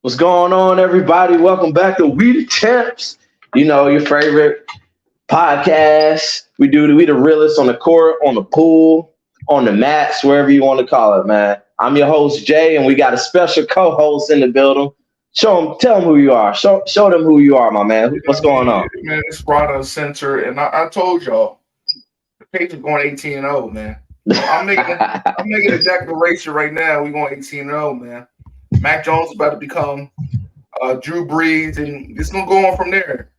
What's going on, everybody? Welcome back to We The Champz. You know, your favorite podcast. We the realest on the court, on the pool, on the mats, wherever you want to call it, man. I'm your host, Jay, and we got a special co-host in the building. Tell them who you are. Show them who you are, my man. What's going on? Man, it's Rodgers Center, and I told y'all the Patriots going 18-0, man. I'm making a declaration right now. We going 18-0, man. Mac Jones is about to become Drew Brees, and it's gonna go on from there.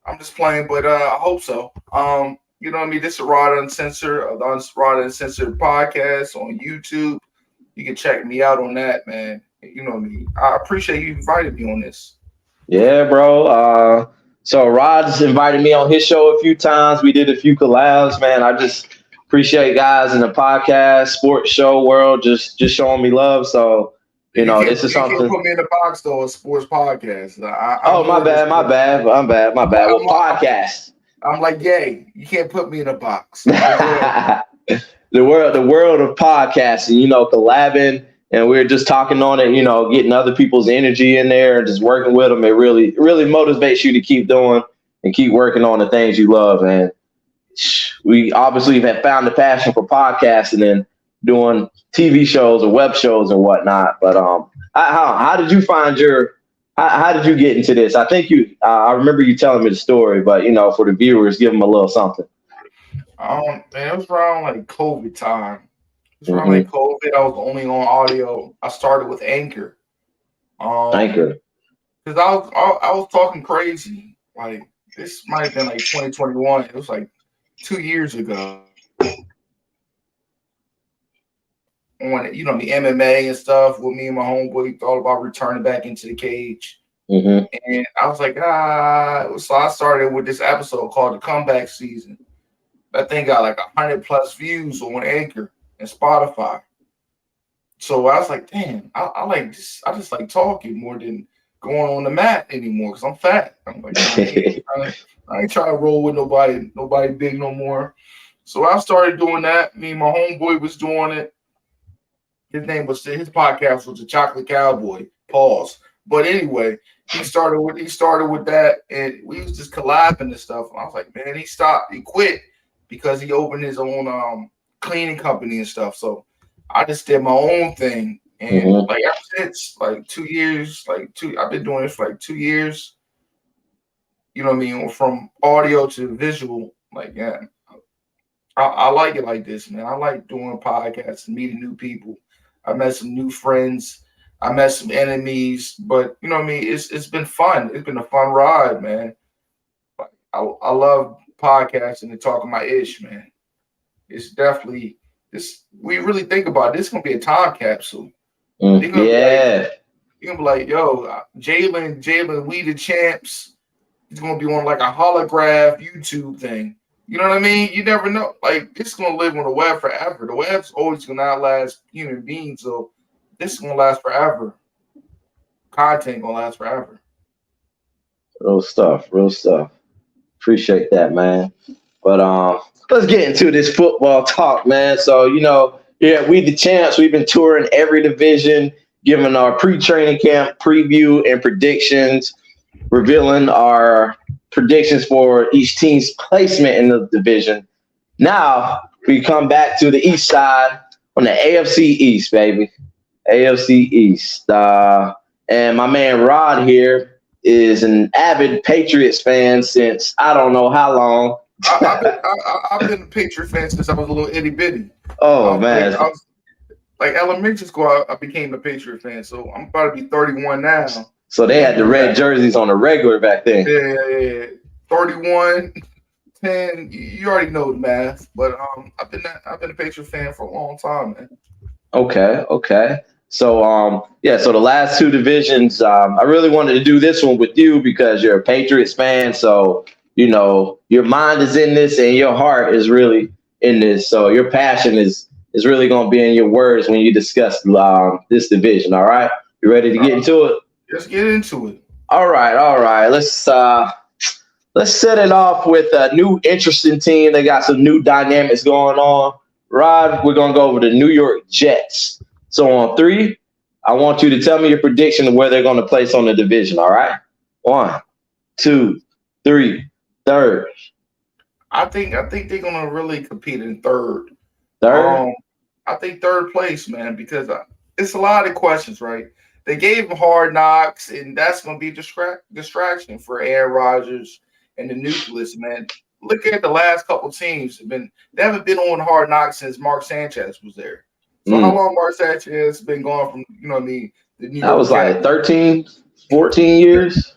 I'm just playing, but I hope so. You know what I mean? This is Rod Uncensored, the Rod Uncensored podcast on YouTube. You can check me out on that, man. You know what I mean? I appreciate you inviting me on this. Yeah, bro. So Rod's invited me on his show a few times. We did a few collabs, man. I just appreciate guys in the podcast, sports show world just showing me love. So this is You can't something. put me in the box though. A sports podcast. Oh, my bad. Well, podcast. I'm like, yay! You can't put me in a box. the world of podcasting. Collabing, and we're just talking on it. Getting other people's energy in there and just working with them. It really motivates you to keep doing and keep working on the things you love. And we obviously have found the passion for podcasting and doing TV shows or web shows and whatnot. But how did you find how did you get into this? I think I remember you telling me the story, but for the viewers, give them a little something. Man, it was around like COVID time. It was around like COVID. I was only on audio. I started with Anchor. Anchor. Because I was talking crazy. Like this might have been like 2021. It was like 2 years ago. On the MMA and stuff with me and my homeboy thought about returning back into the cage. And I was like, so I started with this episode called The Comeback Season. That thing got like 100+ views on Anchor and Spotify. So I was like, damn, I like this. I just like talking more than going on the mat anymore because I'm fat. I'm like, I ain't trying to roll with nobody big no more. So I started doing that. Me and my homeboy was doing it. His podcast was the Chocolate Cowboy. Pause. But anyway, he started with that, and we was just collabing and stuff. And I was like, man, he quit because he opened his own cleaning company and stuff. So I just did my own thing, and like ever since, like 2 years, I've been doing this for like 2 years. You know what I mean? From audio to visual, like yeah, I like it like this, man. I like doing podcasts and meeting new people. I met some new friends. I met some enemies, but you know what I mean? It's been fun. It's been a fun ride, man. I love podcasting and talking my ish, man. It's definitely this. We really think about it. This is gonna be a time capsule. You're gonna be like, yo, Jalen, We The Champz. He's gonna be on like a holograph YouTube thing. You know what I mean? You never know. Like, it's going to live on the web forever. The web's always going to outlast human beings, so this is going to last forever. Content going to last forever. Real stuff. Appreciate that, man. But let's get into this football talk, man. So, yeah, We The Champz. We've been touring every division, giving our pre-training camp preview and predictions, revealing our predictions for each team's placement in the division. Now we come back to the east side on the AFC East, baby. AFC East. And my man Rod here is an avid Patriots fan since I don't know how long. I've been a Patriot fan since I was a little itty bitty. Oh, man. I was, like elementary school, I became a Patriot fan, so I'm about to be 31 now. So they had the red jerseys on the regular back then. Yeah. 31, 10. You already know the math, but I've been a Patriot fan for a long time, man. Okay. So so the last two divisions, I really wanted to do this one with you because you're a Patriots fan. So your mind is in this and your heart is really in this. So your passion is really going to be in your words when you discuss this division. All right, you ready to get into it? Let's get into it. All right. Let's set it off with a new interesting team. They got some new dynamics going on. Rod, we're gonna go over the New York Jets. So on 3, I want you to tell me your prediction of where they're going to place on the division. All right, 1, 2, 3, third. I think they're gonna really compete in third. Third. I think third place, man, because it's a lot of questions, right? They gave him Hard Knocks, and that's gonna be a distraction for Aaron Rodgers and the nucleus, man. Look at the last couple teams. They haven't been on Hard Knocks since Mark Sanchez was there. So how long Mark Sanchez been gone from, the New That York was Jets? like 13, 14 years.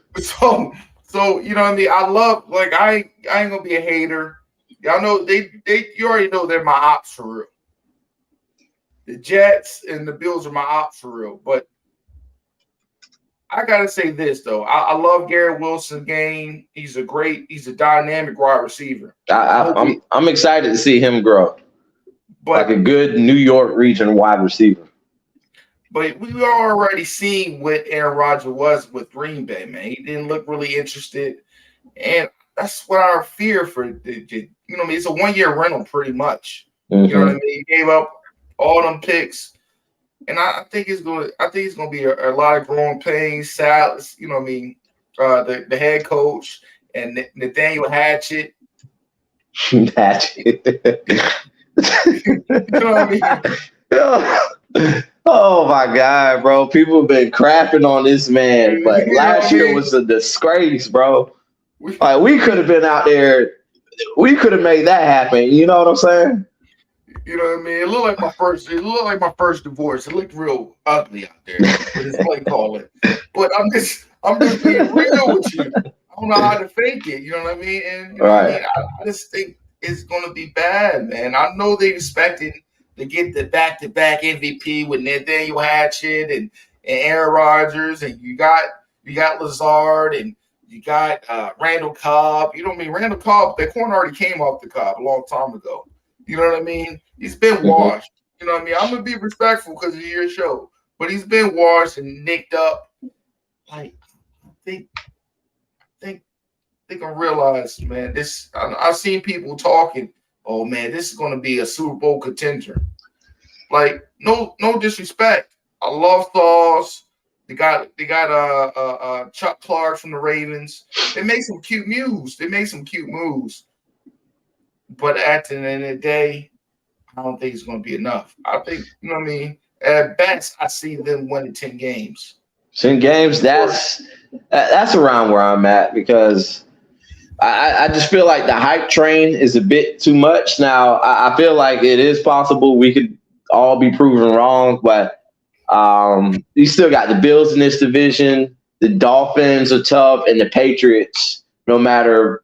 So you know what I mean? I love, like, I ain't gonna be a hater. Y'all know you already know they're my ops for real. The Jets and the Bills are my ops for real. But I gotta say this though. I love Garrett Wilson's game. He's a dynamic wide receiver. I'm excited to see him grow. But like a good New York region wide receiver. But we already seen what Aaron Rodgers was with Green Bay, man. He didn't look really interested. And that's what our fear for, it's a 1-year rental pretty much. Mm-hmm. You know what I mean? He gave up all them picks. And I think it's gonna be a lot of growing pains. Salads, you know what I mean? The head coach and Nathaniel Hatchett. Hatchett. You know what I mean? Oh my God, bro. People have been crapping on this man, but last year was a disgrace, bro. Like, we could have been out there. We could have made that happen. You know what I'm saying? You know what I mean? It looked like my first divorce. It looked real ugly out there with his play calling. But I'm just being real with you. I don't know how to fake it. You know what I mean? And you know what I mean? I just think it's gonna be bad, man. I know they expected to get the back-to-back MVP with Nathaniel Hatchett and Aaron Rodgers, and you got Lazard and you got Randall Cobb. You know what I mean? Randall Cobb, that corner already came off the Cobb a long time ago. You know what I mean? He's been washed. You know what I mean? I'm gonna be respectful because of your show, but he's been washed and nicked up. Like, I think they can realize, man. I've seen people talking. Oh man, this is gonna be a Super Bowl contender. Like, no disrespect. I love Thaws. They got Chuck Clark from the Ravens. They made some cute moves. But at the end of the day, I don't think it's going to be enough. I think, you know what I mean? At best, I see them winning 10 games. 10 games, that's around where I'm at, because I just feel like the hype train is a bit too much. Now, I feel like it is possible we could all be proven wrong, but you still got the Bills in this division. The Dolphins are tough, and the Patriots, no matter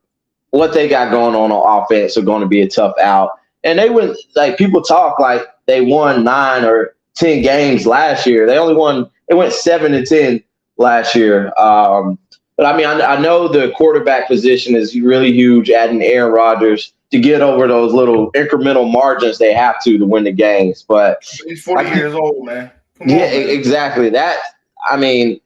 what they got going on offense, are going to be a tough out. And they went, like, people talk like they won 9 or 10 games last year. They went 7-10 last year. But I mean, I know the quarterback position is really huge, adding Aaron Rodgers to get over those little incremental margins they have to win the games. But he's 40 years old, man. Come on, man. Exactly. That, I mean,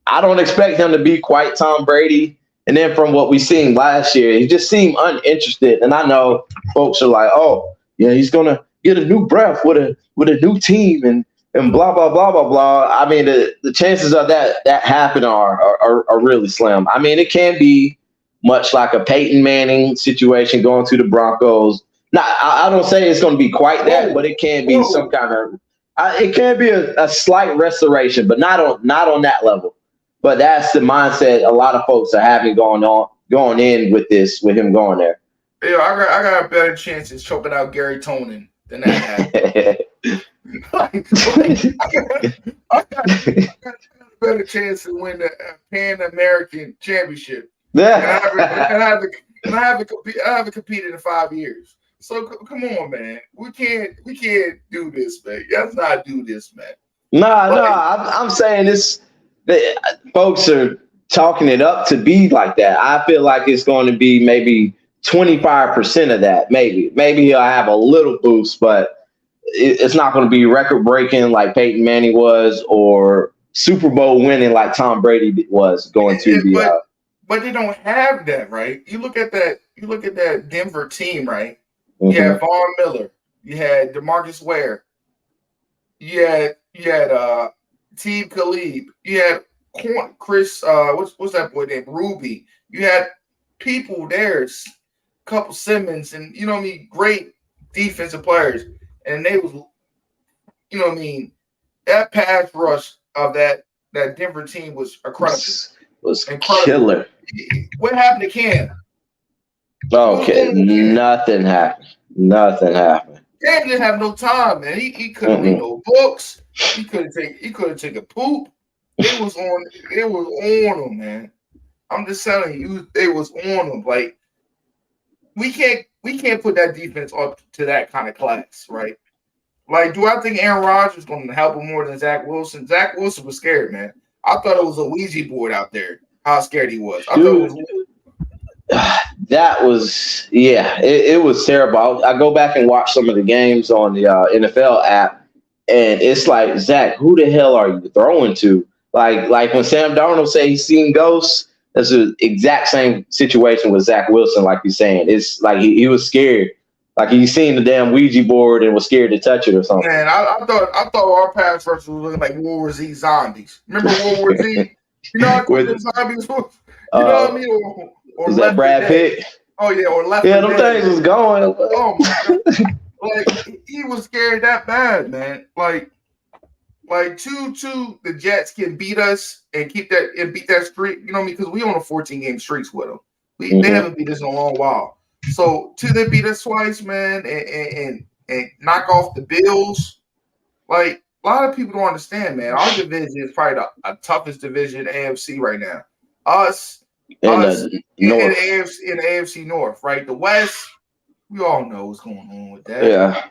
I don't expect him to be quite Tom Brady. And then from what we seen last year, he just seemed uninterested. And I know folks are like, "Oh, yeah, he's gonna get a new breath with a new team and blah blah blah blah blah." I mean, the chances of that happening are really slim. I mean, it can be much like a Peyton Manning situation going to the Broncos. Now, I don't say it's going to be quite that, but it can be some kind of. It can be a slight restoration, but not on that level. But that's the mindset a lot of folks are having going in with him going there. Yeah, I got a better chance of choking out Gary Tonin than that happened. I got a better chance to win the Pan American Championship. Yeah. And I haven't competed in 5 years. So come on, man. We can't do this, man. Let's not do this, man. I'm saying this. Folks are talking it up to be like that. I feel like it's going to be maybe 25% of that. Maybe he'll have a little boost, but it's not going to be record breaking like Peyton Manning was, or Super Bowl winning like Tom Brady was going to be. But they don't have that, right? You look at that Denver team, right? Mm-hmm. You had Von Miller, you had DeMarcus Ware, you had Team Khalid. You had Chris. What's that boy named Ruby? You had people there, couple Simmons, and you know what I mean, great defensive players, and they was, you know what I mean, that pass rush of that Denver team was incredible. Was killer. What happened to Cam? Okay, nothing happened. Nothing happened. Cam didn't have no time, man. He couldn't read no books. He couldn't take a poop. It was on him, man. I'm just telling you, it was on him. Like we can't put that defense up to that kind of class, right? Like, do I think Aaron Rodgers is going to help him more than Zach Wilson? Zach Wilson was scared, man. I thought it was a Ouija board out there. How scared he was. I thought it was. That was, it was terrible. I go back and watch some of the games on the NFL app, and it's like, Zach, who the hell are you throwing to? Like when Sam Darnold say he's seen ghosts, that's the exact same situation with Zach Wilson, like you're saying. It's like he was scared. Like he seen the damn Ouija board and was scared to touch it or something. Man, I thought our pass rush was looking like World War Z zombies. Remember World War Z? You know how the zombies was? You know what I mean? Or is that Brad Pitt? Oh yeah, or Left. Yeah, them things was going. Oh my God. Like he was scared that bad, man. Like 2-2, the Jets can beat us and beat that streak. You know what I mean? Because we on a 14-game streaks with them. They haven't beat us in a long while. So 2, they beat us twice, man, and knock off the Bills. Like a lot of people don't understand, man. Our division is probably the toughest division in AFC right now. Us in the AFC North, right? The West, we all know what's going on with that. Yeah.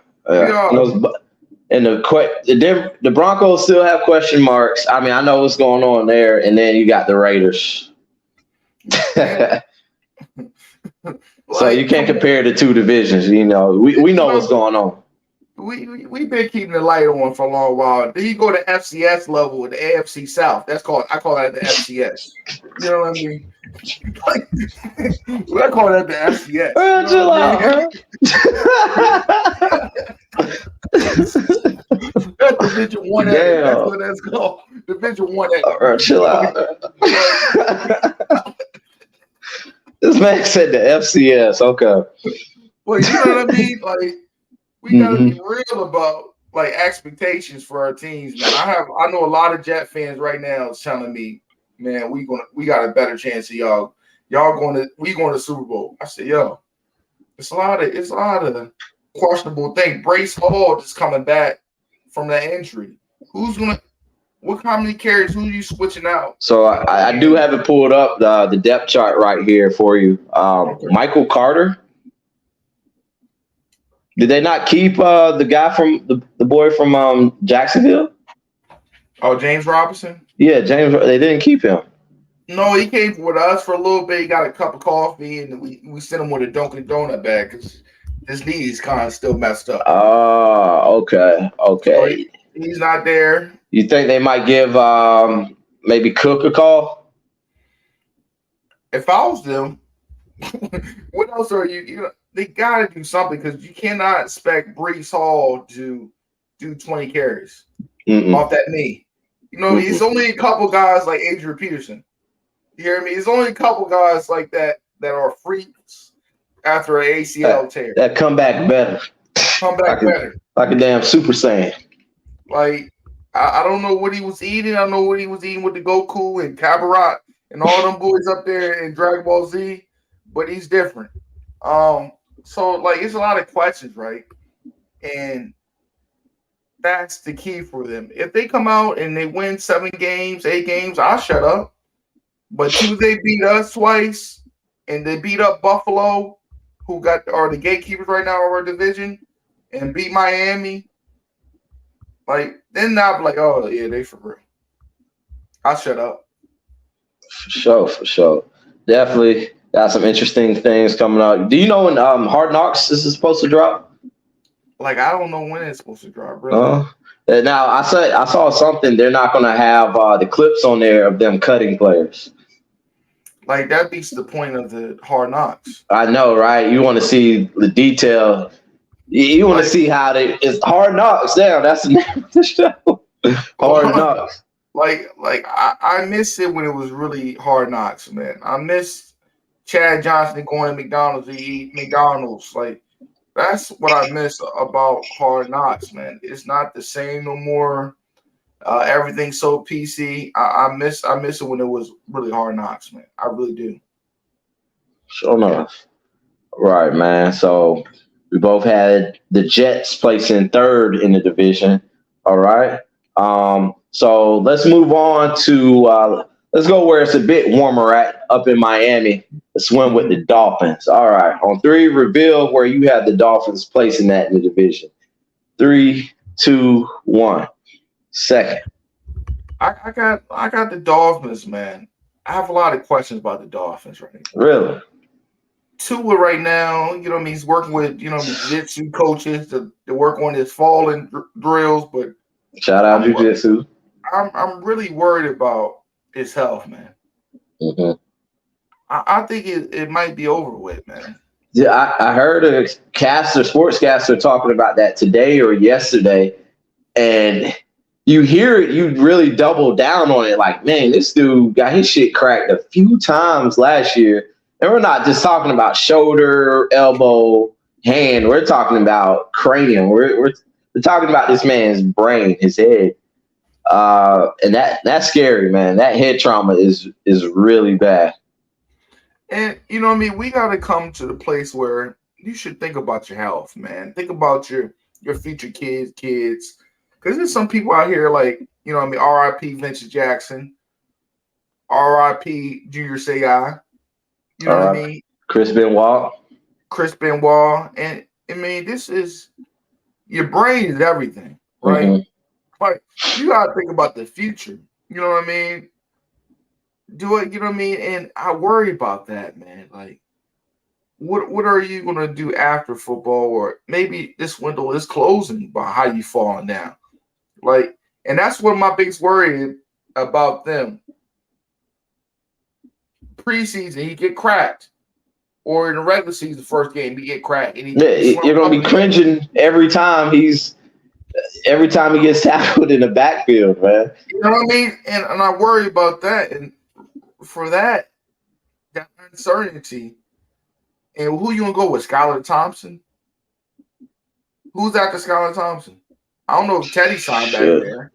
And the Broncos still have question marks. I mean, I know what's going on there, and then you got the Raiders. So you can't compare the two divisions. You know, we know what's going on. We've been keeping the light on for a long while. Then you go to FCS level with the AFC South. I call that the FCS. You know what I mean? I call that the FCS. That's Division 1A. That's what that's called. Division 1A. Chill out. This man said the FCS. Okay. Well, you know what I mean? Like, we gotta be real about like expectations for our teams, man. I know a lot of Jet fans right now is telling me, man, we got a better chance of y'all. We going to Super Bowl. I said, yo, it's a lot of questionable things. Brace Hall just coming back from that injury. How many carries? Who are you switching out? So I do have it pulled up, the depth chart right here for you. Okay. Michael Carter. Did they not keep the guy from the boy from Jacksonville? Oh, James Robinson? Yeah, James. They didn't keep him. No, he came with us for a little bit. He got a cup of coffee, and we sent him with a Dunkin' Donut bag because his knee is kind of still messed up. Oh, okay. So he's not there. You think they might give maybe Cook a call? If I was them, what else are you? You know, they got to do something because you cannot expect Breece Hall to do 20 carries off that knee. You know, it's only a couple guys like Adrian Peterson. You hear me? It's only a couple guys like that are freaks after an ACL tear. That come back better. Better. Like a damn Super Saiyan. Like, I don't know what he was eating. I don't know what he was eating with the Goku and Kabarat and all them boys up there in Dragon Ball Z, but he's different. So, like, it's a lot of questions, right? And that's the key for them. If they come out and they win 7 games, 8 games, I'll shut up. But they beat us twice, and they beat up Buffalo, who are the gatekeepers right now of our division, and beat Miami. Like, then I'll be like, oh, yeah, they for real. I'll shut up. For sure. Definitely got some interesting things coming out. Do you know when Hard Knocks is supposed to drop? Like, I don't know when it's supposed to drop, really. Now, I saw something. They're not going to have the clips on there of them cutting players. Like, that beats the point of the Hard Knocks. I know, right? You want to see the detail. You want to see how it's Hard Knocks. Damn, that's the name of the show. Hard Knocks. I miss it when it was really Hard Knocks, man. I miss Chad Johnson going to McDonald's to eat McDonald's. Like that's what I miss about Hard Knocks, man. It's not the same no more. Everything's so PC. I miss it when it was really Hard Knocks, man. I really do. Sure enough. Right, man. So we both had the Jets placing third in the division. All right. So let's move on to let's go where it's a bit warmer at up in Miami. Let's swim with the Dolphins. All right. On three, reveal where you have the Dolphins placing that in the division. 3, 2, 1. Second. I got the Dolphins, man. I have a lot of questions about the Dolphins right now. Really? Tua right now, you know what I mean? He's working with, you know, jiu-jitsu coaches to work on his falling drills, but shout out jiu-jitsu. I'm really worried about his health, man. Mm-hmm. I think it might be over with, man. Yeah, I heard a sportscaster talking about that today or yesterday, and you hear it, you really double down on it. Like, man, this dude got his shit cracked a few times last year. And we're not just talking about shoulder, elbow, hand. We're talking about cranium. We're talking about this man's brain, his head. And that's scary, man. That head trauma is really bad. And you know what I mean? We got to come to the place where you should think about your health, man. Think about your future kids. Because there's some people out here like, you know what I mean, R.I.P. Vincent Jackson, R.I.P. Junior Seau. You know what I mean? Chris Benoit. And I mean, this is your brain is everything, right? Mm-hmm. Like you gotta think about the future. You know what I mean? Do it, you know what I mean? And I worry about that, man. Like, what are you gonna do after football? Or maybe this window is closing by how you falling down. Like, and that's what my biggest worry about them. Preseason, he get cracked, or in the regular season, first game, he get cracked. And you're gonna be cringing every time he gets tackled in the backfield, man. You know what I mean? And I worry about that. And for that uncertainty, and who you gonna go with? Skylar Thompson? Who's after Skylar Thompson? I don't know if Teddy signed back there.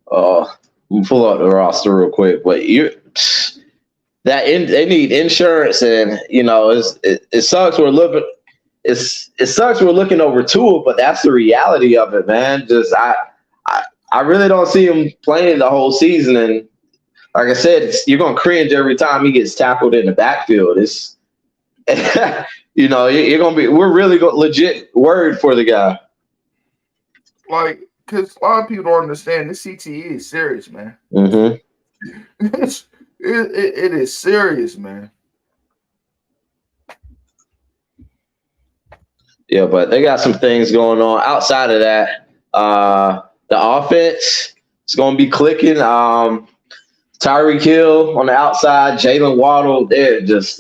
We'll pull up the roster real quick, but they need insurance, and you know it sucks. It sucks we're looking over Tua, but that's the reality of it, man. Just I really don't see him playing the whole season, and like I said, you're gonna cringe every time he gets tackled in the backfield. It's you know you're gonna be. We're really legit worried for the guy. Like, because a lot of people don't understand this CTE is serious, man. Mm-hmm. It is serious, man. Yeah, but they got some things going on outside of that. The offense is going to be clicking. Tyreek Hill on the outside, Jalen Waddle, they're just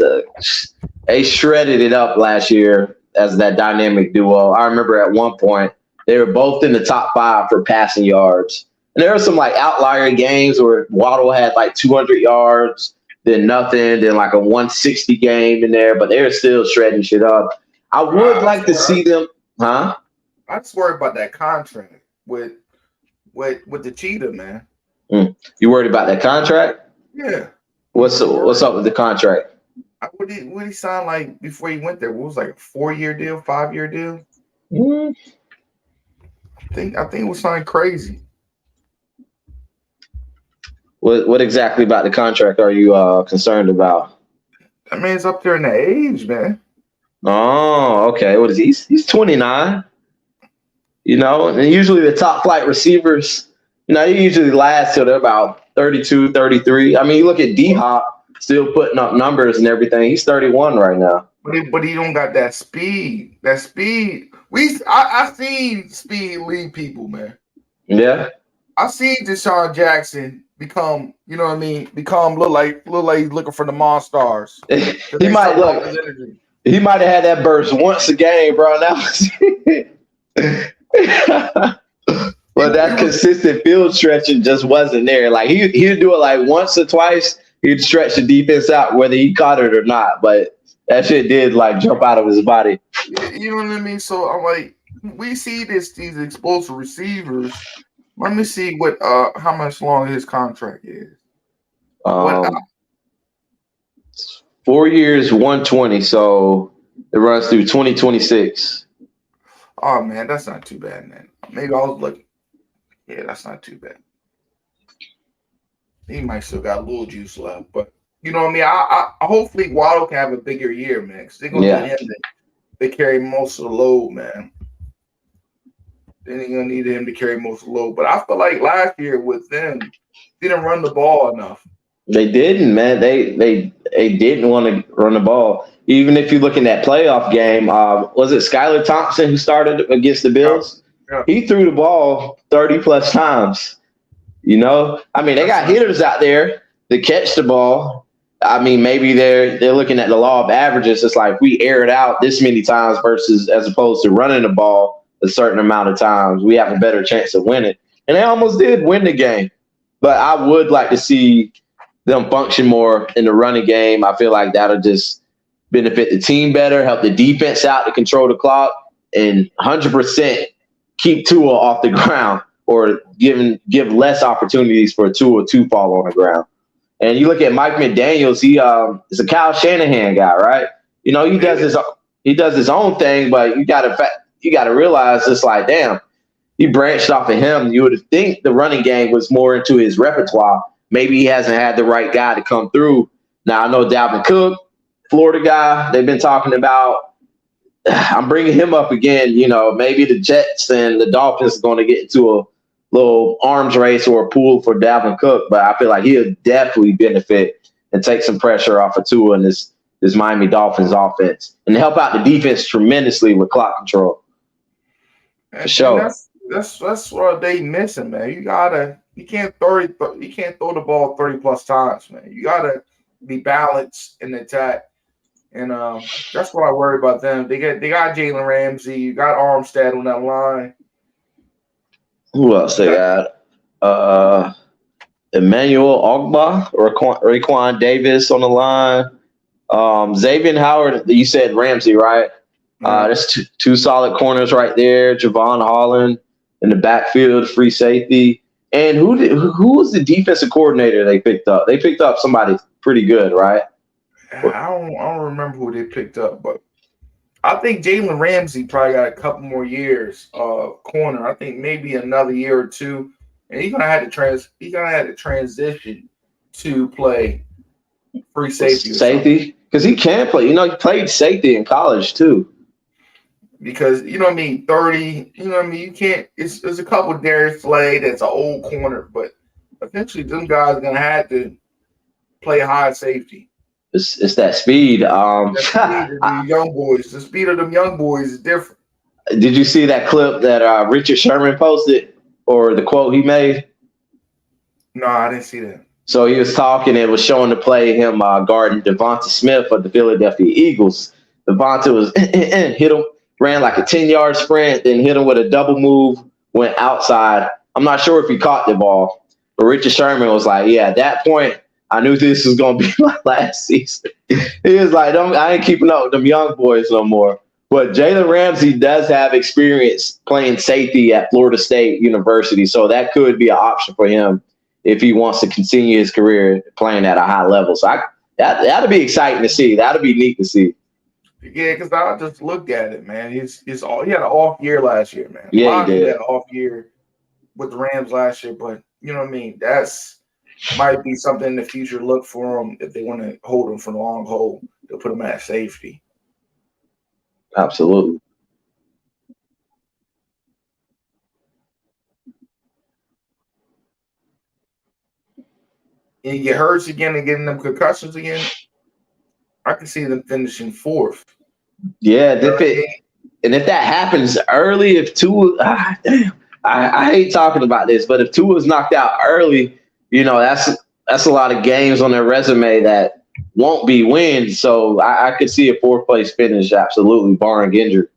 they shredded it up last year as that dynamic duo. I remember at one point they were both in the top 5 for passing yards. And there were some like outlier games where Waddle had like 200 yards, then nothing, then like a 160 game in there, but they're still shredding shit up. I would like to see them, huh? I just worry about that contract with the cheetah, man. You worried about that contract? Yeah. What's up with the contract? What did he sign like before he went there? What was like a 4-year deal, 5-year deal? I think it was something crazy. What exactly about the contract are you concerned about? I mean, it's up there in the age, man. Oh, okay. What is he? He's 29. You know, and usually the top flight receivers, you know, they usually last till they're about 32, 33. I mean, you look at D-Hop still putting up numbers and everything. He's 31 right now. But he don't got that speed. That speed. I seen speed lead people, man. Yeah. I seen Deshaun Jackson become, you know what I mean, look like he's looking for the Monstars. He might have had that burst once a game, bro. Now but but that consistent field stretching just wasn't there. Like he'd do it like once or twice. He'd stretch the defense out whether he caught it or not. But that shit did like jump out of his body. You know what I mean? So I'm like, we see these explosive receivers. Let me see what how much longer his contract is. 4 years, 120. So it runs through 2026. Oh man, that's not too bad, man. Maybe I was looking. Yeah, that's not too bad. He might still got a little juice left, but you know what I mean. I hopefully Waddle can have a bigger year, man. Because they're gonna need him to carry most of the load, man. Then they're gonna need him to carry most of the load. But I feel like last year with them, didn't run the ball enough. They didn't, man. They didn't want to run the ball. Even if you look in that playoff game, was it Skylar Thompson who started against the Bills? Yeah. He threw the ball 30 plus times. You know, I mean, they got hitters out there that catch the ball. I mean, maybe they're looking at the law of averages. It's like we air it out this many times versus as opposed to running the ball a certain amount of times, we have a better chance of winning. And they almost did win the game. But I would like to see them function more in the running game. I feel like that'll just benefit the team better, help the defense out to control the clock, and 100% keep Tua off the ground or give less opportunities for Tua to fall on the ground. And you look at Mike McDaniels, he is a Kyle Shanahan guy, right? You know, he does his own thing, but you gotta realize it's like, damn, you branched off of him. You would think the running game was more into his repertoire. Maybe he hasn't had the right guy to come through. Now I know Dalvin Cook, Florida guy, they've been talking about. I'm bringing him up again. You know, maybe the Jets and the Dolphins are going to get into a little arms race or a pool for Dalvin Cook, but I feel like he'll definitely benefit and take some pressure off of Tua and this Miami Dolphins offense and help out the defense tremendously with clock control. For sure. That's what they missing, man. You can't throw the ball 30 plus times, man. You gotta be balanced in the attack. And that's what I worry about them. They got Jalen Ramsey, you got Armstead on that line. Who else they got? Emmanuel Ogbah or Raekwon Davis on the line. Xavier Howard, you said Ramsey, right? There's two solid corners right there. Javon Holland in the backfield, free safety. And who was the defensive coordinator they picked up? They picked up somebody pretty good, right? I don't remember who they picked up, but I think Jalen Ramsey probably got a couple more years corner. I think maybe another year or two, and he's gonna have to transition to play free safety. Safety, because he can play. You know, he played safety in college too. Because you know what I mean, 30. You know what I mean. You can't. There's a couple of Darius Slay that's an old corner, but eventually them guys are gonna have to play high safety. It's that speed. The speed of the young boys. The speed of them young boys is different. Did you see that clip that Richard Sherman posted or the quote he made? No, I didn't see that. So he was talking. It was showing the play him guarding Devonta Smith of the Philadelphia Eagles. Devonta was hit him, ran like a 10-yard sprint, then hit him with a double move, went outside. I'm not sure if he caught the ball, but Richard Sherman was like, yeah, at that point, I knew this was going to be my last season. He was like, I ain't keeping up with them young boys no more. But Jalen Ramsey does have experience playing safety at Florida State University, so that could be an option for him if he wants to continue his career playing at a high level. So that'll be exciting to see. That'll be neat to see. Yeah, because I just looked at it, man. He had an off year last year, man. Yeah, he did. He had an off year with the Rams last year, but you know what I mean? That's might be something in the future. Look for him if they want to hold him for the long haul. They'll put him at safety. Absolutely. And you get hurt again and getting them concussions again. I can see them finishing fourth. Yeah, if that happens early, if Tua, damn, I hate talking about this, but if Tua is knocked out early, you know, that's a lot of games on their resume that won't be wins. So I could see a fourth place finish, absolutely, barring injury.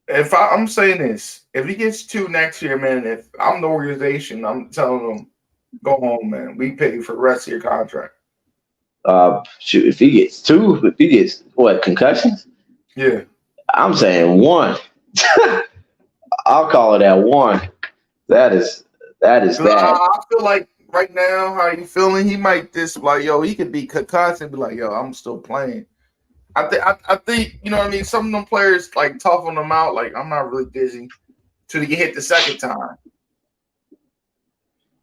I'm saying this, if he gets 2 next year, man, if I'm the organization, I'm telling him, go home, man. We pay you for the rest of your contract. Shoot, if he gets 2, if he gets what concussions? Yeah, I'm saying 1. I'll call it at 1. That is bad. I feel like right now, how you feeling? He might just like, yo, he could be concussed and be like, yo, I'm still playing. I think, you know what I mean? Some of them players like toughen them out. Like, I'm not really dizzy till they get hit the second time.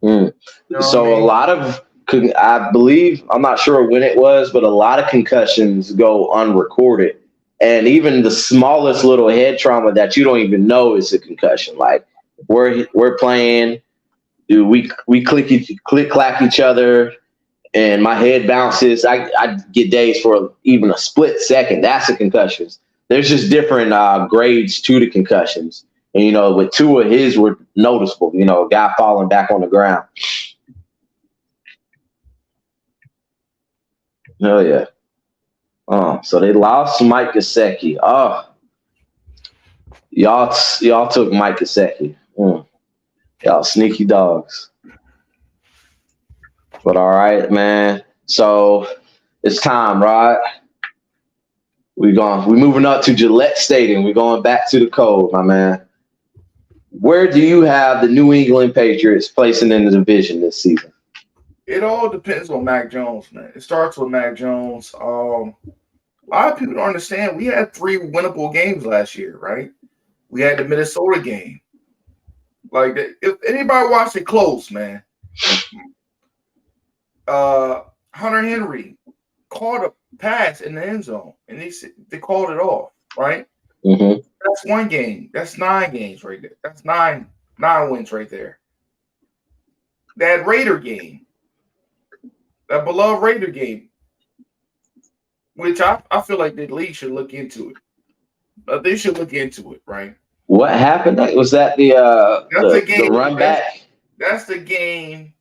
You know so a lot of, I believe, I'm not sure when it was, but a lot of concussions go unrecorded. And even the smallest little head trauma that you don't even know is a concussion. Like we're playing, we click clack each other, and my head bounces. I get days for even a split second. That's a concussion. There's just different grades to the concussions. And, with 2 of his were noticeable, a guy falling back on the ground. Oh, yeah. So they lost Mike Gesicki. Oh, y'all took Mike Gesicki. Y'all sneaky dogs. But all right, man. So it's time, right? We're moving up to Gillette Stadium. We're going back to the cold, my man. Where do you have the New England Patriots placing in the division this season? It all depends on Mac Jones, man. It starts with Mac Jones. A lot of people don't understand. We had 3 winnable games last year, right? We had the Minnesota game. Like, if anybody watched it close, man, Hunter Henry caught a pass in the end zone, and they called it off, right? Mm-hmm. That's 1 game. That's 9 games right there. That's 9 wins right there. That Raider game, that beloved Raider game, which I feel like the league should look into it. They should look into it, right? What happened? Was that the run back? That's the game.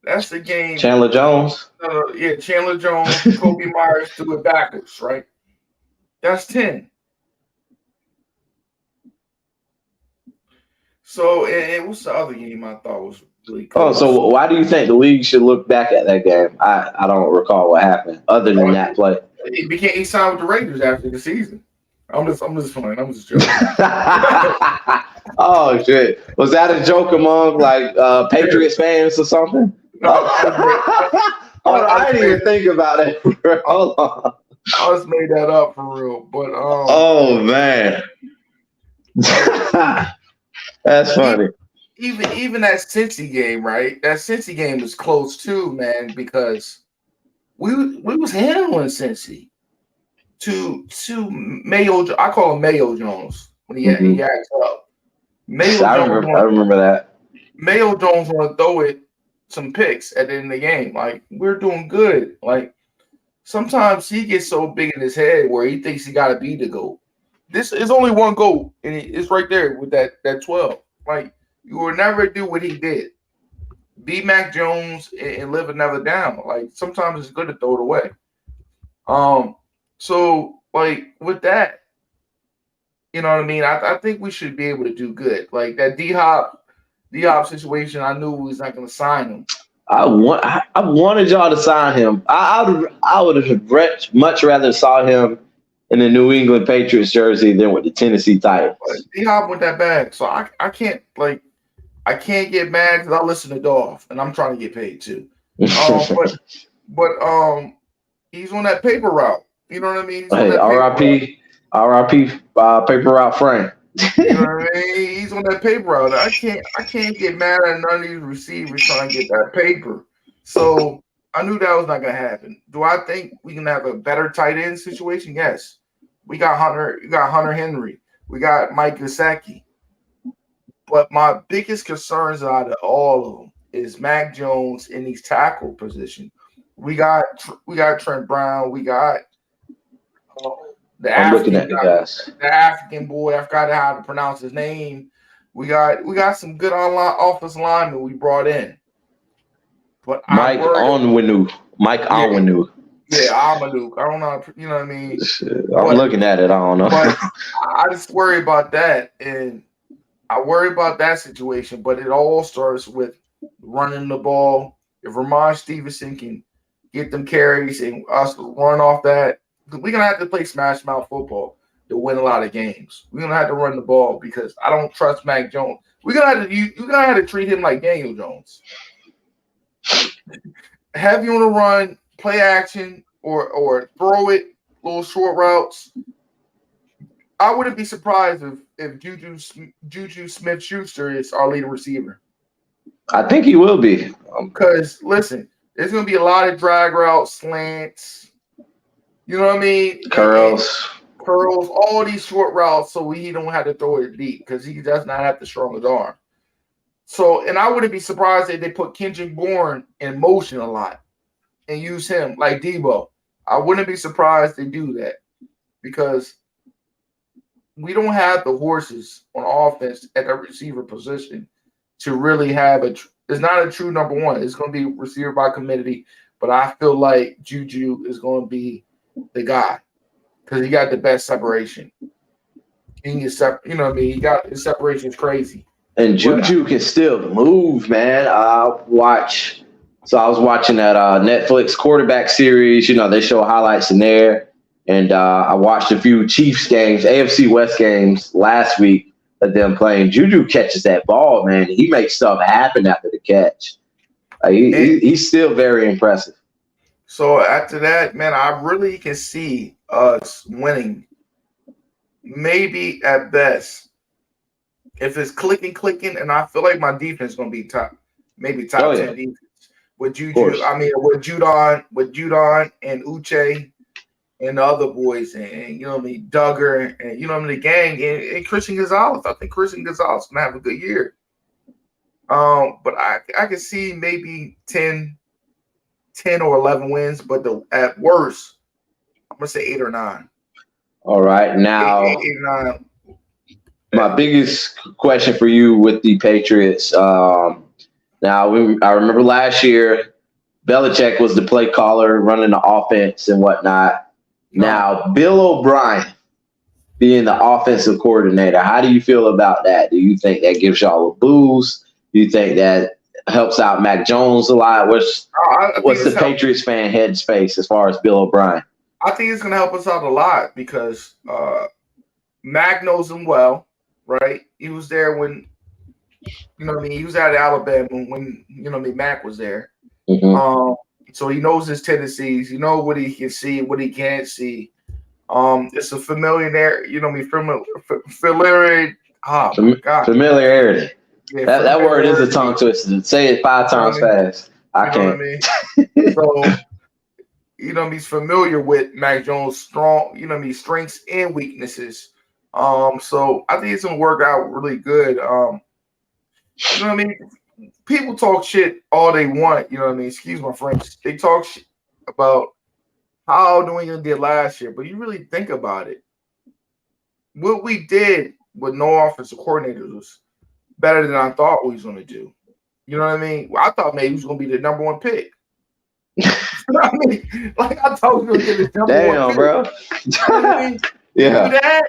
That's the game. Chandler Jones. Yeah, Chandler Jones. Kobe Myers threw it backwards, right? That's 10. So it was the other game I thought was really cool. Oh, so why do you think the league should look back at that game? I don't recall what happened other than that play. He signed with the Raiders after the season. I'm just playing. I'm just joking. Oh shit! Was that a joke among Patriots fans or something? No, I didn't even think about it. Hold on. I just made that up for real, but oh man, that's funny. Even that Cincy game, right? That Cincy game was close too, man, because we was handling Cincy to Mayo. I call him Mayo Jones when he acts up. I remember that. Mayo Jones want to throw it some picks at the end of the game. Like, we're doing good. Like, sometimes he gets so big in his head where he thinks he got to be the GOAT. This is only 1 GOAT, and it's right there with that 12. Like, you will never do what he did. Be Mac Jones and live another down. Like, sometimes it's good to throw it away. So, like, with that, you know what I mean? I think we should be able to do good. Like, that D-Hop situation, I knew we was not going to sign him. I wanted y'all to sign him. I would have much rather saw him in the New England Patriots jersey than with the Tennessee Titans. D-Hop went that bag, so I can't get mad because I listen to Dolph and I'm trying to get paid too. But he's on that paper route. You know what I mean? Hey, R.I.P. Paper route Frank. You know what I mean? He's on that paper route. I can't get mad at none of these receivers trying to get that paper. So I knew that was not gonna happen. Do I think we can have a better tight end situation? Yes. We got Hunter Henry. We got Mike Gesicki. But my biggest concerns out of all of them is Mac Jones in these tackle positions. We got Trent Brown. We got the African boy. I forgot how to pronounce his name. We got some good offensive linemen we brought in. But Mike Onwenu. Yeah, I'm a Luke. I don't know. You know what I mean? Shit, I'm looking at it. I don't know. But I just worry about that, and I worry about that situation. But it all starts with running the ball. If Ramon Stevenson can get them carries and us run off that, we're gonna have to play smash mouth football to win a lot of games. We're gonna have to run the ball because I don't trust Mac Jones. You're gonna have to treat him like Daniel Jones. Have you on the run, play action, or throw it, little short routes. I wouldn't be surprised if Juju Smith-Schuster is our leading receiver. I think he will be. Because listen, there's gonna be a lot of drag routes, slants. You know what I mean? Curls, all these short routes, so he don't have to throw it deep because he does not have the strongest arm. So, and I wouldn't be surprised if they put Kendrick Bourne in motion a lot and use him like Debo. I wouldn't be surprised they do that because we don't have the horses on offense at the receiver position to really have it's not a true number one. It's going to be receiver by committee, but I feel like Juju is going to be the guy because he got the best separation. You know what I mean? He got his separation is crazy. And Juju can still move, man. I was watching that Netflix quarterback series. You know, they show highlights in there. And I watched a few Chiefs games, AFC West games last week of them playing. Juju catches that ball, man. He makes stuff happen after the catch. He's still very impressive. So after that, man, I really can see us winning. Maybe at best. If it's clicking, and I feel like my defense is going to be top 10 defense. With Juju, I mean, with Judon and Uche and the other boys, and you know what I mean, Duggar, and you know what I mean, the gang, and Christian Gonzalez. I think Christian Gonzalez is gonna have a good year. But I can see maybe 10 or 11 wins, but at worst, I'm gonna say 8 or 9. All right, now 8 or 9. My biggest question for you with the Patriots. I remember last year, Belichick was the play caller, running the offense and whatnot. Now, Bill O'Brien being the offensive coordinator, how do you feel about that? Do you think that gives y'all a boost? Do you think that helps out Mac Jones a lot? What's the Patriots fan headspace as far as Bill O'Brien? I think it's going to help us out a lot because Mac knows him well, right? He was there when, you know what I mean, he was at Alabama when, you know what I mean, Mac was there. Mm-hmm. So he knows his tendencies. You know what he can see, what he can't see. It's a familiarity. You know what I mean? Familiarity. Oh my God. Familiarity. Yeah, that word is a tongue twister. Say it 5 times fast. I can't. What I mean? So, you know, he's familiar with Mac Jones' strengths and weaknesses. So I think it's gonna work out really good. You know what I mean? People talk shit all they want, you know what I mean? Excuse my French. They talk shit about how New England did last year, but you really think about it. What we did with no offensive coordinators was better than I thought we was going to do. You know what I mean? Well, I thought maybe he was going to be the number one pick. You know what I mean? Like, I thought we were going to get the number one pick. Bro. You know what I mean? Yeah. Do that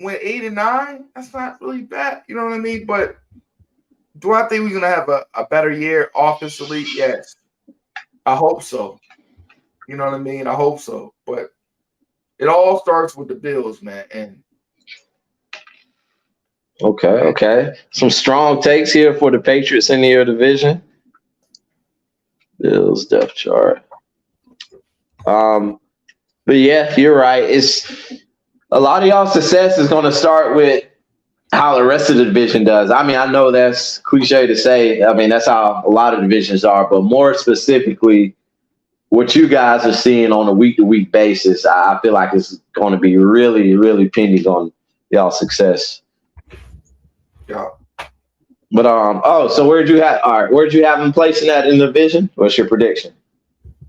when 8 and 9, that's not really bad. You know what I mean? But do I think we're going to have a better year offensively? Yes. I hope so. You know what I mean? I hope so. But it all starts with the Bills, man. And Okay. Some strong takes here for the Patriots in your division. Bills depth chart. But yeah, you're right. It's a lot of y'all's success is going to start with how the rest of the division does. I mean, I know that's cliche to say. I mean, that's how a lot of divisions are, but more specifically, what you guys are seeing on a week-to-week basis, I feel like it's going to be really, really pending on y'all's success. Yeah. But so where'd you have him placing that in the division? What's your prediction?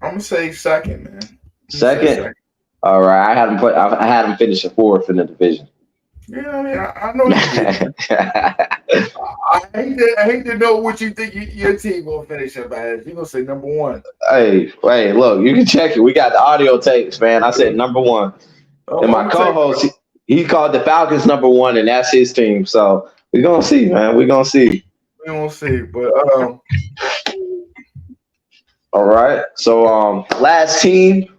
I'm gonna say second, man. Second? All right. I had him finishing 4th in the division. Yeah, I mean, I know you did. I hate to know what you think your team gonna finish up as. You gonna say number one? Hey, look, you can check it. We got the audio tapes, man. I said number one, and I'm my gonna take. co-host, he called the Falcons number one, and that's his team. So we're gonna see, man. We're gonna see. We won't see, but All right. So last team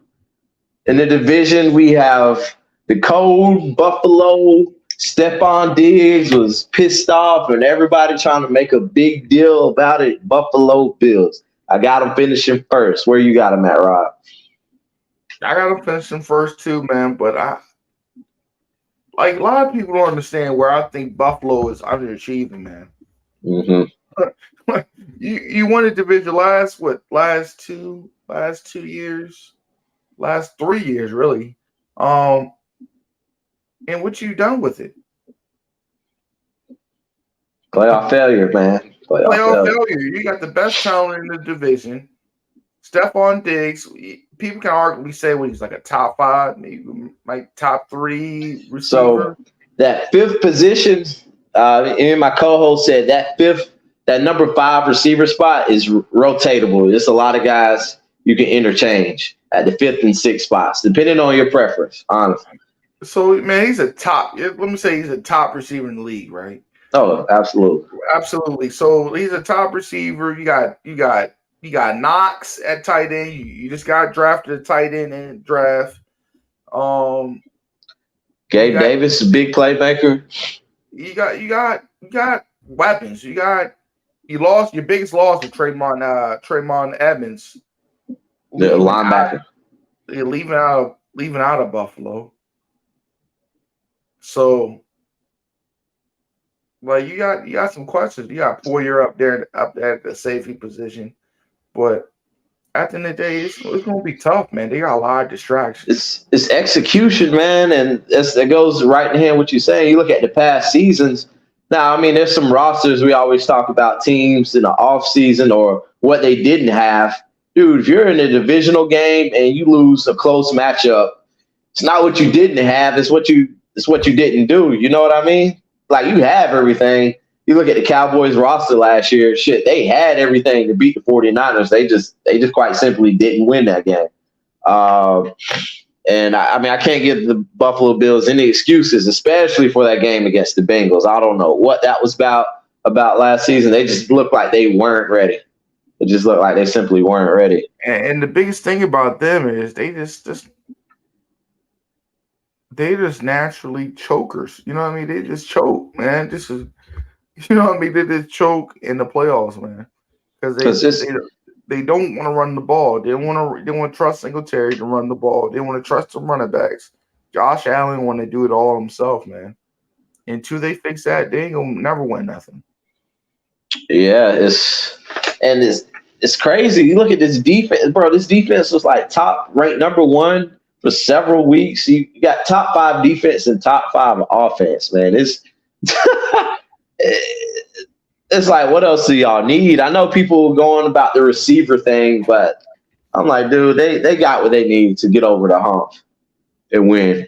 in the division, we have the cold Buffalo. Steffon Diggs was pissed off, and everybody trying to make a big deal about it. Buffalo Bills. I got him finishing first. Where you got him at, Rob? I gotta finish them first too, man. But like a lot of people don't understand where I think Buffalo is underachieving, man. Mm-hmm. You won the division last 2 years, last 3 years really. And what you done with it? Playoff failure, man. Playoff failure. You got the best talent in the division. Steffon Diggs. People can arguably say he's like a top 5, maybe like top 3 receiver. So that fifth position, and my co-host said that number 5 receiver spot is rotatable. There's a lot of guys you can interchange at the 5th and 6th spots, depending on your preference, honestly. So, man, he's a top receiver in the league, right? Oh, absolutely. Absolutely. So he's a top receiver. You got Knox at tight end. You just got drafted a tight end in the draft. Gabe Davis, big playmaker. You got weapons. You lost your biggest loss to Tremont Evans. The linebacker. You're leaving out of Buffalo. So, well, you got some questions. You got Poyer up there at the safety position, but at the end of the day, it's gonna be tough, man. They got a lot of distractions. It's execution, man, and that goes right in hand what you're saying. You look at the past seasons. Now, I mean, there's some rosters we always talk about teams in the off season or what they didn't have. Dude, if you're in a divisional game and you lose a close matchup, it's not what you didn't have. It's what you didn't do. You know what I mean? Like, you have everything. You look at the Cowboys roster last year, shit, they had everything to beat the 49ers. They just quite simply didn't win that game. And I mean, I can't give the Buffalo Bills any excuses, especially for that game against the Bengals. I don't know what that was about last season. They just looked like they weren't ready. It just looked like they simply weren't ready. And the biggest thing about them is they just naturally chokers. You know what I mean? They just choke, man. You know what I mean? They just choke in the playoffs, man. Because they don't want to run the ball. They want to trust Singletary to run the ball. They want to trust the running backs. Josh Allen want to do it all himself, man. Until they fix that, they ain't gonna never win nothing. Yeah, it's crazy. You look at this defense, bro. This defense was like top ranked number 1 for several weeks. You got top 5 defense and top 5 offense, man. It's like, what else do y'all need? I know people going about the receiver thing, but I'm like, dude, they got what they need to get over the hump and win.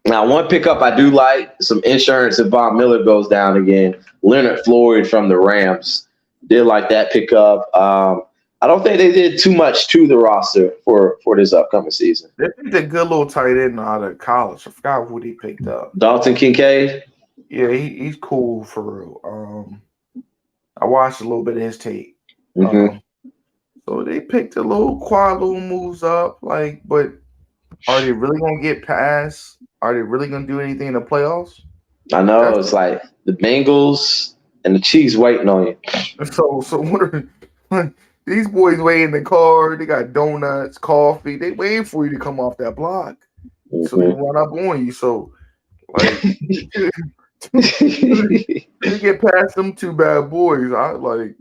Now, one pickup I do like, some insurance if Von Miller goes down again. Leonard Floyd from the Rams. Did like that pickup. I don't think they did too much to the roster for this upcoming season. They picked a good little tight end out of college. I forgot who they picked up. Dalton Kincaid? Yeah, he's cool for real. I watched a little bit of his tape. Mm-hmm. So they picked a little quiet little moves up, but are they really gonna get past? Are they really gonna do anything in the playoffs? I know. It's like the Bengals and the Chiefs waiting on you. So what are these boys waiting in the car? They got donuts, coffee. They waiting for you to come off that block. Mm-hmm. So they run up on you. So you get past them 2 bad boys. It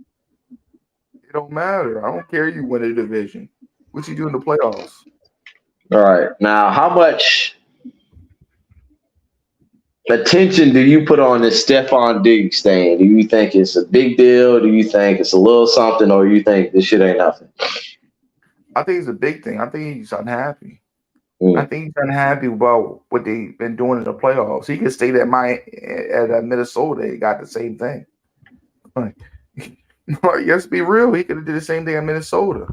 don't matter. I don't care you win a division. What you do in the playoffs? All right. Now, how much attention do you put on this Steffon Diggs thing? Do you think it's a big deal? Do you think it's a little something, or you think this shit ain't nothing? I think it's a big thing. I think he's unhappy. I think he's unhappy about what they've been doing in the playoffs. He could stay at Minnesota. He got the same thing. Like, let's be real. He could have did the same thing at Minnesota.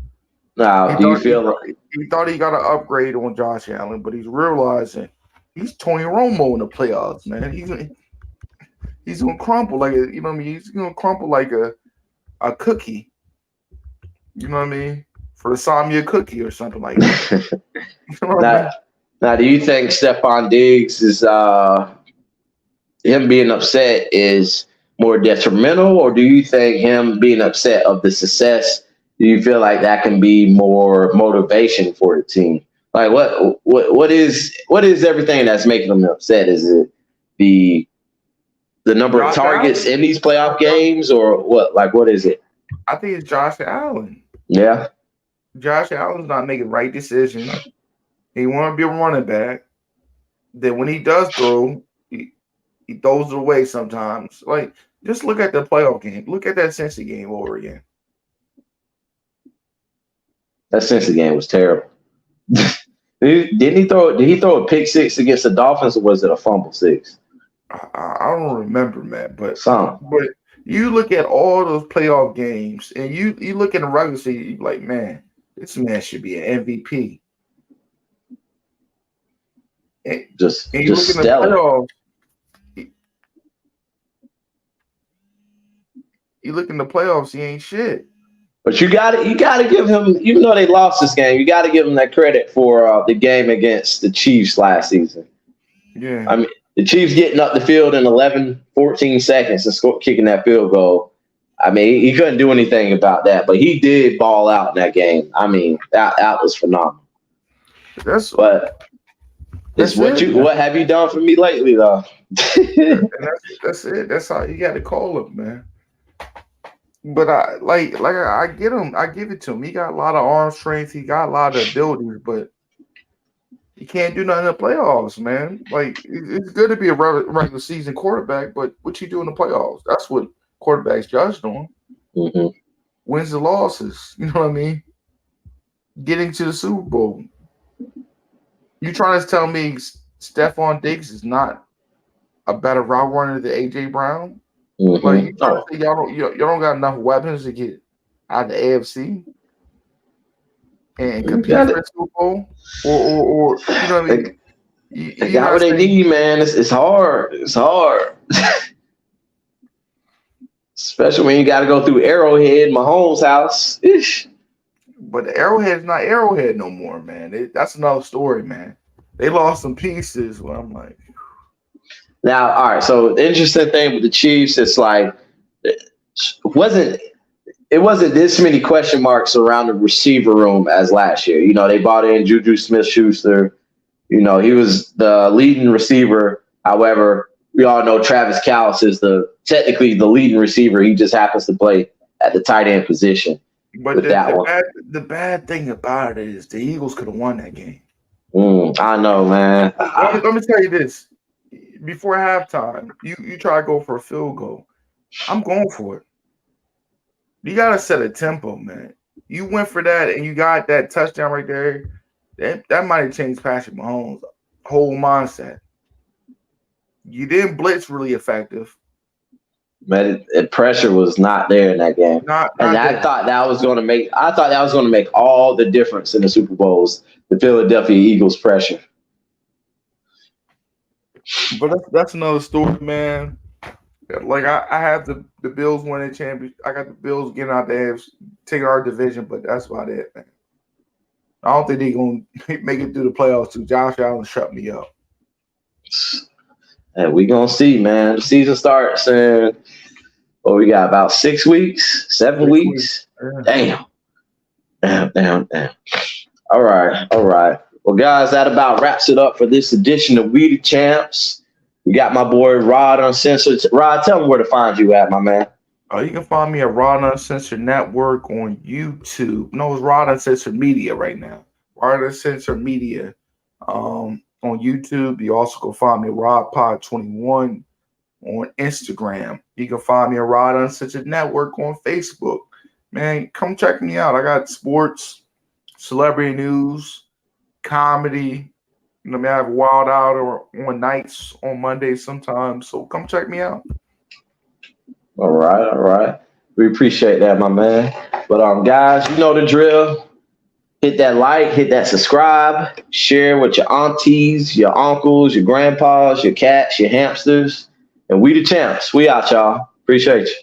Now, do you feel he thought he got an upgrade on Josh Allen, but he's realizing he's Tony Romo in the playoffs, man. He's gonna crumple like you know what I mean. He's gonna crumple like a cookie. You know what I mean? For the Samia cookie or something like that. You know what I mean? Now, do you think Steffon Diggs is him being upset is more detrimental, or do you think him being upset of the success? Do you feel like that can be more motivation for the team? Like what is everything that's making him upset? Is it the number of targets in these playoff games, or what? Like what is it? I think it's Josh Allen. Yeah. Josh Allen's not making right decisions. He want to be a running back. Then when he does throw, he throws it away sometimes. Like, just look at the playoff game. Look at that Cincy game over again. That Cincy game was terrible. Did he throw a pick six against the Dolphins, or was it a fumble six? I don't remember, man. But you look at all those playoff games, and you look at the regular season, you're like, man, this man should be an MVP. Just stellar. You look in the playoffs, he ain't shit. But you got to give him, even though they lost this game, you got to give him that credit for the game against the Chiefs last season. Yeah. I mean, the Chiefs getting up the field in 11, 14 seconds and kicking that field goal. I mean, he couldn't do anything about that, but he did ball out in that game. I mean, that was phenomenal. What have you done for me lately, though? That's it. That's how you got to call him, man. But I get him. I give it to him. He got a lot of arm strength. He got a lot of abilities, but he can't do nothing in the playoffs, man. Like, it's good to be a regular season quarterback, but what you do in the playoffs? That's what quarterbacks judged on. Mm-hmm. Wins and losses. You know what I mean? Getting to the Super Bowl. You trying to tell me Steffon Diggs is not a better route runner than AJ Brown? Mm-hmm. Like, you trying to say y'all don't got enough weapons to get out of the AFC and compete for the Super Bowl? Or you know what I mean? They got what they need, man. It's hard. It's hard. Especially when you got to go through Arrowhead, Mahomes' house. Ish. But Arrowhead's not Arrowhead no more, man. That's another story, man. They lost some pieces. Well, I'm like, now, all right. So the interesting thing with the Chiefs, it's like it wasn't this many question marks around the receiver room as last year. You know, they brought in Juju Smith-Schuster. You know, he was the leading receiver. However, we all know Travis Kelce is technically the leading receiver. He just happens to play at the tight end position. But the bad thing about it is the Eagles could have won that game. I know, man. Let me tell you this. Before halftime, you try to go for a field goal. I'm going for it. You got to set a tempo, man. You went for that, and you got that touchdown right there. That might have changed Patrick Mahomes' whole mindset. You didn't blitz really effective. But pressure was not there in that game. I thought that was going to make all the difference in the Super Bowls. The Philadelphia Eagles pressure. But that's another story, man. Like I have the Bills winning championship. I got the Bills getting out there, taking our division, but that's about it, man. I don't think they're gonna make it through the playoffs too. Josh Allen shut me up. And we gonna see, man. The season starts in we got about 6 weeks, 7 weeks. Yeah. Damn. All right. Well, guys, that about wraps it up for this edition of We The Champz. We got my boy Rod Uncensored. Rod, tell me where to find you at, my man. You can find me at Rod Uncensored Network on YouTube. No, it's Rod Uncensored Media right now. Rod Uncensored Media on YouTube. You also can find me at RodPod21 on Instagram. You can find me at Rod Uncensored Network on Facebook. Man, come check me out. I got sports, celebrity news, comedy, You know what I mean? I have a wild out or on nights on Mondays sometimes. So come check me out. All right. We appreciate that, my man. But guys, you know the drill. Hit that like, hit that subscribe, share with your aunties, your uncles, your grandpas, your cats, your hamsters. And we the champs. We out, y'all. Appreciate you.